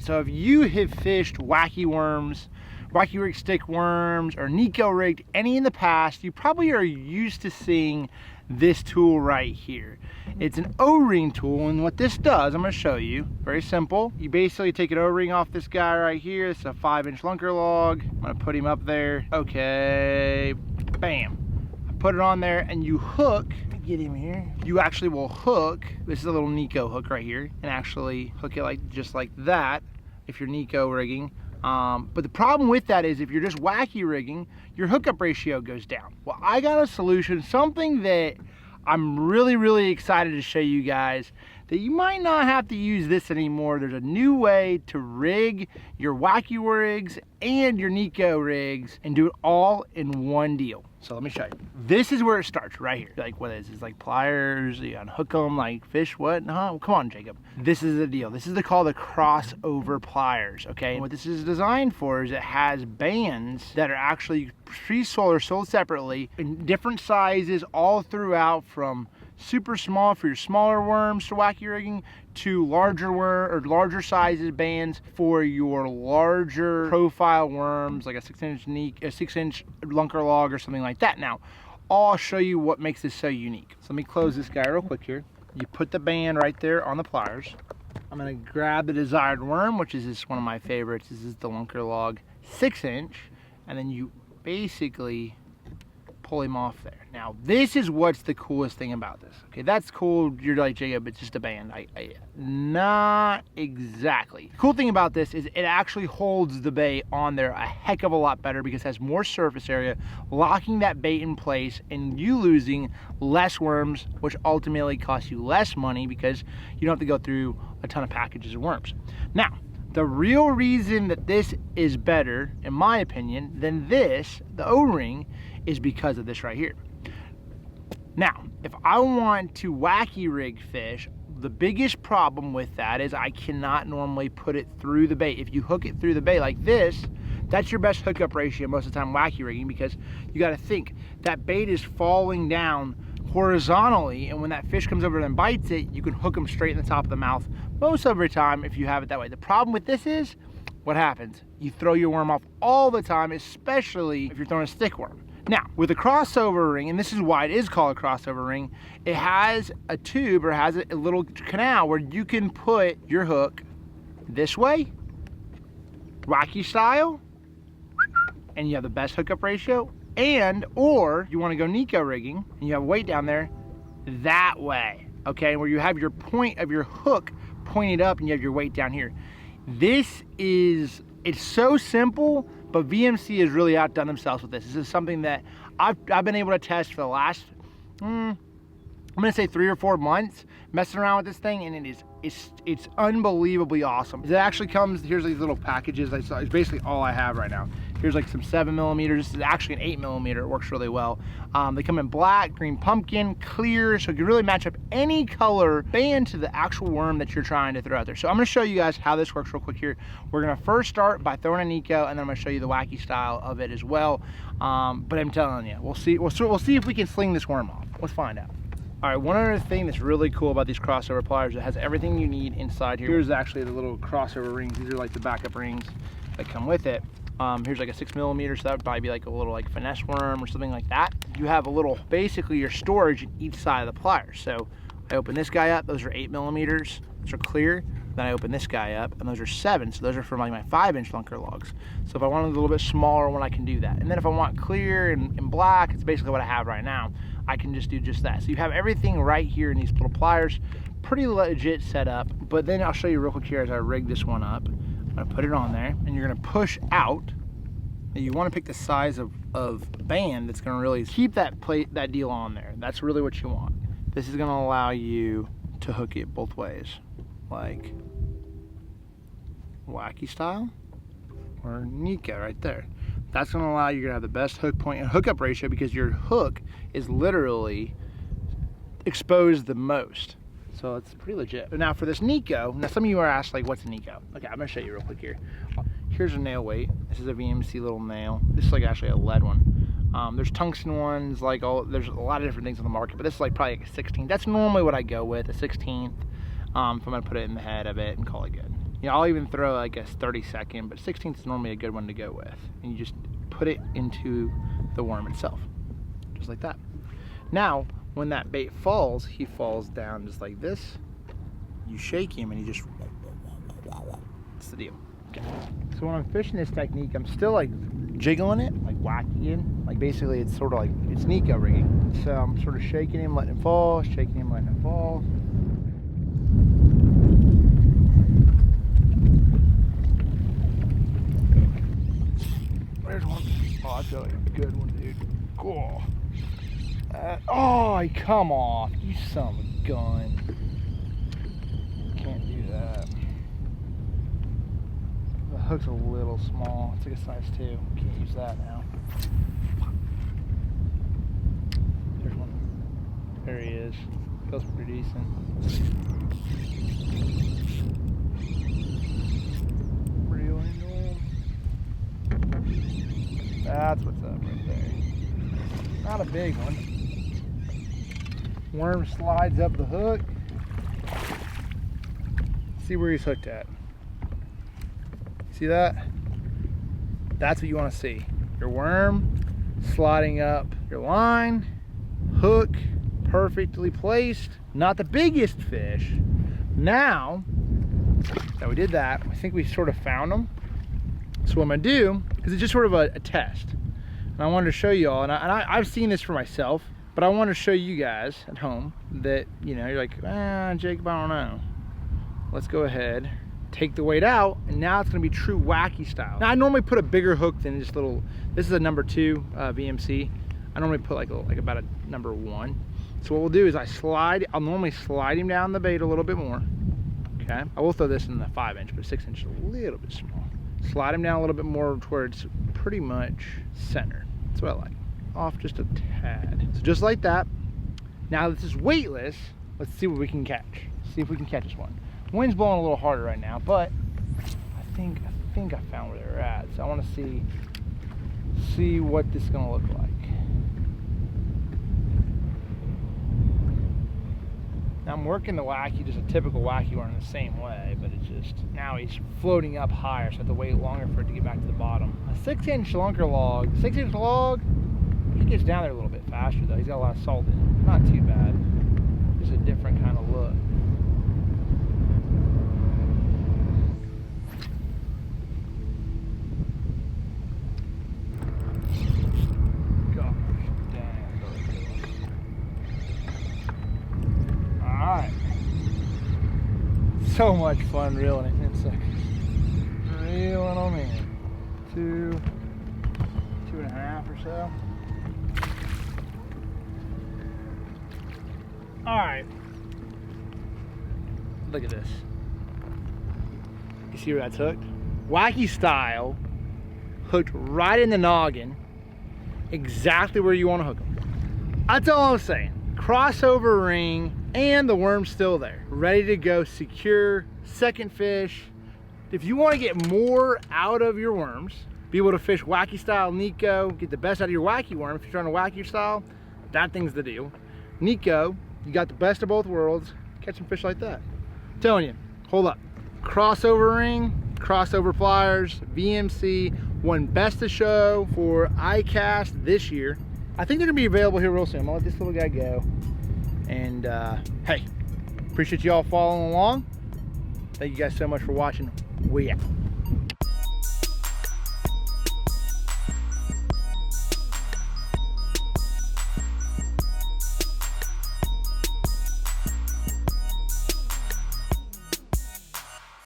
So if you have fished wacky worms, wacky rig stick worms, or Nico rigged any in the past, you probably are used to seeing this tool right here. It's an O-ring tool, and what this does, I'm going to show you. Very simple. You basically take an O-ring off this guy right here. It's a 5-inch lunker log. I'm going to put him up there. Okay, bam. I put it on there, and you hook. Get him here. You actually will hook. This is a little Nico hook right here, and actually hook it like just like that if you're Nico rigging. But the problem with that is if you're just wacky rigging, your hookup ratio goes down. Well, I got a solution, something that I'm really excited to show you guys, that you might not have to use this anymore. There's a new way to rig your wacky rigs and your Nico rigs and do it all in one deal. So let me show you. This is where it starts right here. Like, what is this? Like pliers, you unhook them like fish, what? No, come on, Jacob. This is the deal. This is called the crossover pliers, okay? And what this is designed for is it has bands that are actually pre-sold or sold separately in different sizes all throughout, from super small for your smaller worms to wacky rigging to larger sizes bands for your larger profile worms, like a 6-inch lunker log or something like that. Now, I'll show you what makes this so unique. So let me close this guy real quick here. You put the band right there on the pliers. I'm gonna grab the desired worm, which is this one of my favorites. This is the lunker log 6-inch, and then you basically pull him off there. Now, this is what's the coolest thing about this. Okay, that's cool. You're like, Jacob, it's just a band. Not exactly. The cool thing about this is it actually holds the bait on there a heck of a lot better because it has more surface area, locking that bait in place and you losing less worms, which ultimately costs you less money because you don't have to go through a ton of packages of worms. Now, the real reason that this is better, in my opinion, than this, the O-ring, is because of this right here. Now, if I want to wacky rig fish, the biggest problem with that is I cannot normally put it through the bait. If you hook it through the bait like this, that's your best hookup ratio most of the time wacky rigging, because you got to think that bait is falling down horizontally, and when that fish comes over and bites it, you can hook them straight in the top of the mouth most of the time if you have it that way. The problem with this is, what happens? You throw your worm off all the time, especially if you're throwing a stick worm. Now, with a crossover ring, and this is why it is called a crossover ring, it has a tube or has a little canal where you can put your hook this way, wacky style, and you have the best hookup ratio. And, or you want to go Nico rigging and you have weight down there that way, okay, where you have your point of your hook pointed up and you have your weight down here. This is, it's so simple, but VMC has really outdone themselves with this. This is something that I've been able to test for the last, I'm gonna say 3 or 4 months, messing around with this thing, and it's unbelievably awesome. It actually comes, here's these little packages. It's basically all I have right now. Here's like some 7mm. This is actually an 8mm. It works really well. They come in black, green pumpkin, clear, so you can really match up any color band to the actual worm that you're trying to throw out there. So I'm gonna show you guys how this works real quick here. We're gonna first start by throwing a Nico, and then I'm gonna show you the wacky style of it as well. But I'm telling you, we'll see if we can sling this worm off. Let's find out. All right, one other thing that's really cool about these crossover pliers, it has everything you need inside here. Here's actually the little crossover rings. These are like the backup rings that come with it. Here's like a 6mm, so that would probably be like a little like finesse worm or something like that. You have a little, basically your storage in each side of the pliers. So I open this guy up, those are 8mm, those are clear. Then I open this guy up, and those are 7, so those are for like my 5-inch lunker logs. So if I want a little bit smaller one, I can do that. And then if I want clear and black, it's basically what I have right now. I can just do just that. So you have everything right here in these little pliers. Pretty legit setup. But then I'll show you real quick here as I rig this one up. I'm gonna put it on there, and you're gonna push out. And you wanna pick the size of band that's gonna really keep that deal on there. That's really what you want. This is gonna allow you to hook it both ways, like wacky style or Nico right there. That's gonna allow you to have the best hook point and hookup ratio because your hook is literally exposed the most. So it's pretty legit. But now for this Nico, now some of you are asked like, what's a Nico? Okay, I'm gonna show you real quick here. Here's a nail weight. This is a VMC little nail. This is like actually a lead one. There's tungsten ones, like there's a lot of different things on the market, but this is like probably like a 16. That's normally what I go with, a 16th. If I'm gonna put it in the head of it and call it good. You know, I'll even throw like a 30-second, but 16th is normally a good one to go with. And you just put it into the worm itself, just like that. Now, when that bait falls, he falls down just like this. You shake him and he just, that's the deal. Okay. So when I'm fishing this technique, I'm still like jiggling it, like whacking it. Like basically it's sort of like, it's Nico rigging. So I'm sort of shaking him, letting him fall, shaking him, letting him fall. There's one. Oh, I feel like a good one, dude. Cool. Oh, come off, you son of a gun. Can't do that. The hook's a little small. It's like a size 2. Can't use that now. There's one. There he is. Feels pretty decent. Reel into him. That's what's up right there. Not a big one. Worm slides up the hook. See where he's hooked at. See that? That's what you want to see. Your worm sliding up your line, hook perfectly placed. Not the biggest fish. Now that we did that, I think we sort of found them. So what I'm gonna do, because it's just sort of a test, and I wanted to show you all, and I've seen this for myself, but I want to show you guys at home that, you know, you're like, Jacob, I don't know. Let's go ahead, take the weight out, and now it's gonna be true wacky style. Now I normally put a bigger hook than just little, this is a number 2 VMC. I normally put like about a number 1. So what we'll do is I'll normally slide him down the bait a little bit more, okay? I will throw this in the 5-inch, but 6-inch is a little bit small. Slide him down a little bit more towards pretty much center. That's what I like. Off just a tad. So just like that. Now this is weightless. Let's see what we can catch. See if we can catch this one. Wind's blowing a little harder right now, but I think I found where they're at. So I want to see what this is gonna look like. Now I'm working the wacky, just a typical wacky worm the same way, but it's just, now he's floating up higher, so I have to wait longer for it to get back to the bottom. A 6-inch lunker log, 6-inch log, he gets down there a little bit faster though. He's got a lot of salt in it. Not too bad. Just a different kind of look. So much fun reeling it in. It's like reeling them in. 2.5 or so. All right. Look at this. You see where that's hooked? Wacky style, hooked right in the noggin, exactly where you want to hook them. That's all I'm saying. Crossover ring, and the worm's still there, ready to go, secure, second fish. If you want to get more out of your worms, be able to fish wacky style Nico, get the best out of your wacky worm, if you're trying to wacky style, that thing's the deal. Nico, you got the best of both worlds, catch some fish like that. I'm telling you, hold up. Crossover ring, crossover pliers, VMC, won best of show for iCast this year. I think they're gonna be available here real soon. I'm gonna let this little guy go. And hey, appreciate you all following along. Thank you guys so much for watching. We out.